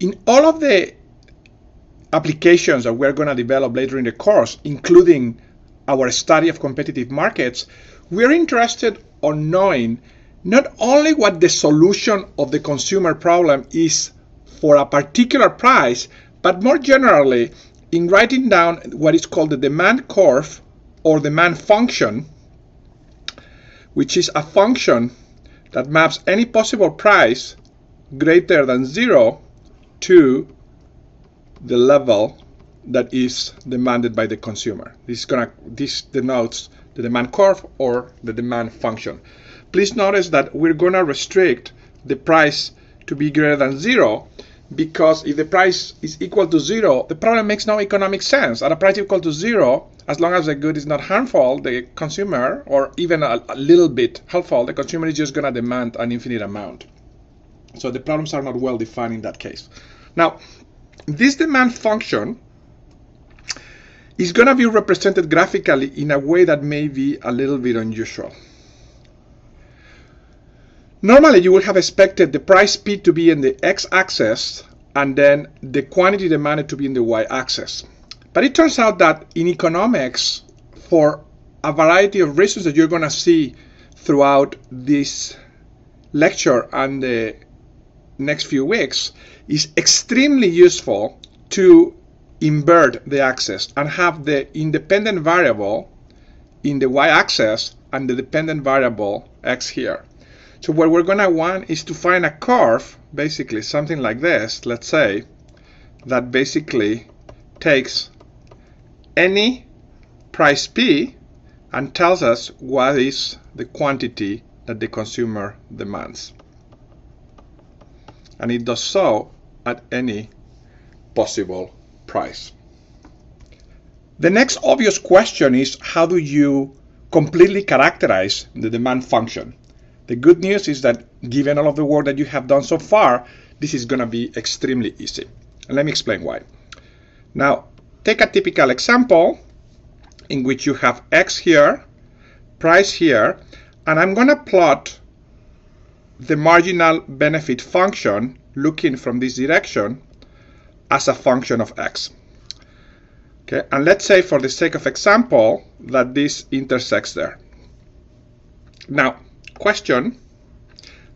In all of the applications that we're going to develop later in the course, including our study of competitive markets, we're interested in knowing not only what the solution of the consumer problem is for a particular price, but more generally in writing down what is called the demand curve or demand function, which is a function that maps any possible price greater than 0 to the level that is demanded by the consumer. This denotes the demand curve or the demand function. Please notice that we're going to restrict the price to be greater than 0, because if the price is equal to 0, the problem makes no economic sense. At a price equal to 0, as long as the good is not harmful, the consumer, or even a little bit helpful, the consumer is just going to demand an infinite amount. So the problems are not well defined in that case. Now, this demand function is going to be represented graphically in a way that may be a little bit unusual. Normally, you would have expected the price P to be in the x-axis and then the quantity demanded to be in the y-axis. But it turns out that in economics, for a variety of reasons that you're going to see throughout this lecture and the next few weeks, is extremely useful to invert the axis and have the independent variable in the y-axis and the dependent variable x here. So what we're going to want is to find a curve, basically something like this, let's say, that basically takes any price P and tells us what is the quantity that the consumer demands. And it does so at any possible price. The next obvious question is, how do you completely characterize the demand function? The good news is that given all of the work that you have done so far, this is going to be extremely easy. And let me explain why. Now, take a typical example in which you have X here, price here, and I'm going to plot the marginal benefit function looking from this direction as a function of X. Okay, and let's say for the sake of example that this intersects there. Now, question,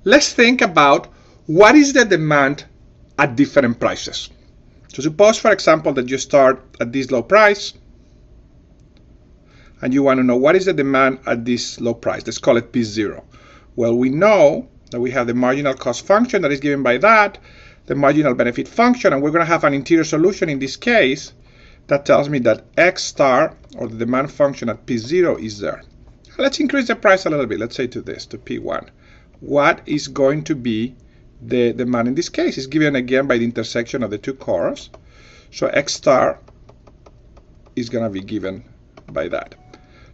let's think about what is the demand at different prices. So suppose, for example, that you start at this low price and you want to know what is the demand at this low price. Let's call it P0. Well, we know that we have the marginal cost function that is given by that, the marginal benefit function, and we're going to have an interior solution in this case that tells me that X star, or the demand function at P0, is there. Let's increase the price a little bit. Let's say to this, to P1. What is going to be the demand in this case? Is given again by the intersection of the two curves. So X star is going to be given by that.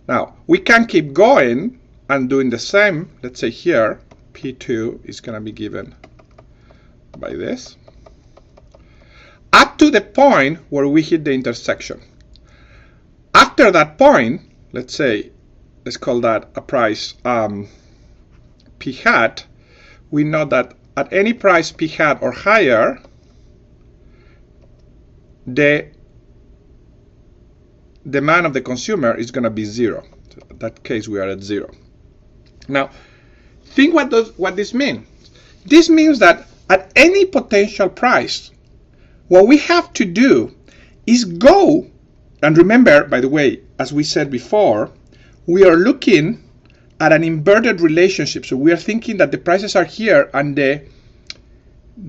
Now, we can keep going and doing the same. Let's say here, P2 is going to be given by this. Up to the point where we hit the intersection. After that point, let's call that a price P hat. We know that at any price P hat or higher, the demand of the consumer is going to be 0. So in that case, we are at 0. Now, think what this means. This means that at any potential price, what we have to do is go, and remember, by the way, as we said before, we are looking at an inverted relationship. So we are thinking that the prices are here and the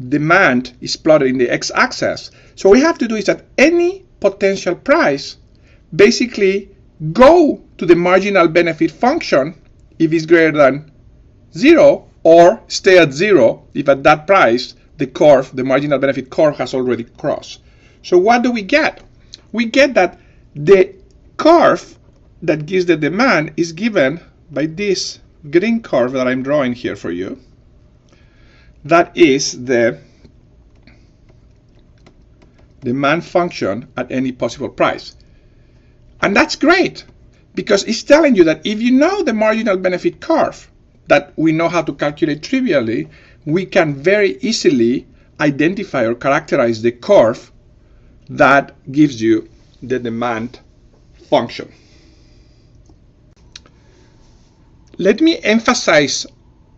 demand is plotted in the x-axis. So what we have to do is at any potential price, basically go to the marginal benefit function if it's greater than 0, or stay at 0 if at that price the curve, the marginal benefit curve, has already crossed. So what do we get? We get that the curve that gives the demand is given by this green curve that I'm drawing here for you. That is the demand function at any possible price. And that's great, because it's telling you that if you know the marginal benefit curve that we know how to calculate trivially, we can very easily identify or characterize the curve that gives you the demand function. Let me emphasize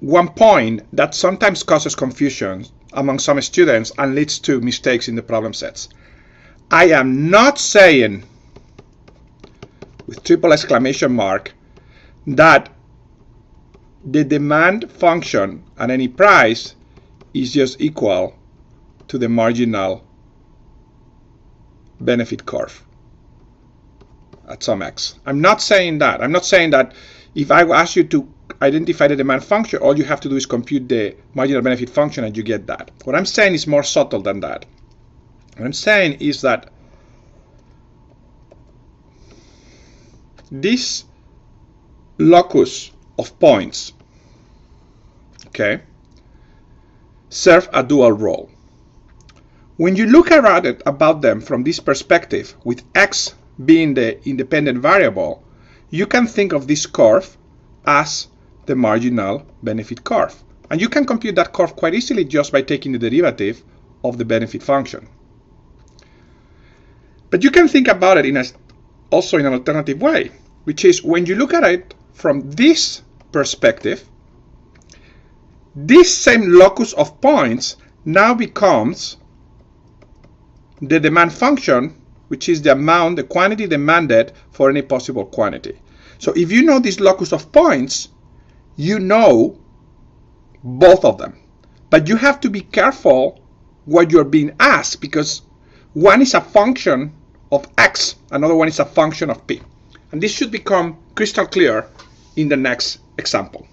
one point that sometimes causes confusion among some students and leads to mistakes in the problem sets. I am not saying, with triple exclamation mark, that the demand function at any price is just equal to the marginal benefit curve at some x. I'm not saying that. I'm not saying that if I ask you to identify the demand function, all you have to do is compute the marginal benefit function and you get that. What I'm saying is more subtle than that. What I'm saying is that this locus of points, okay, serve a dual role. When you look around it about them from this perspective, with x being the independent variable, you can think of this curve as the marginal benefit curve. And you can compute that curve quite easily just by taking the derivative of the benefit function. But you can think about it also in an alternative way, which is when you look at it from this perspective, this same locus of points now becomes the demand function, which is the amount, the quantity demanded for any possible quantity. So if you know this locus of points, you know both of them. But you have to be careful what you're being asked, because one is a function of x, another one is a function of p. And this should become crystal clear in the next example.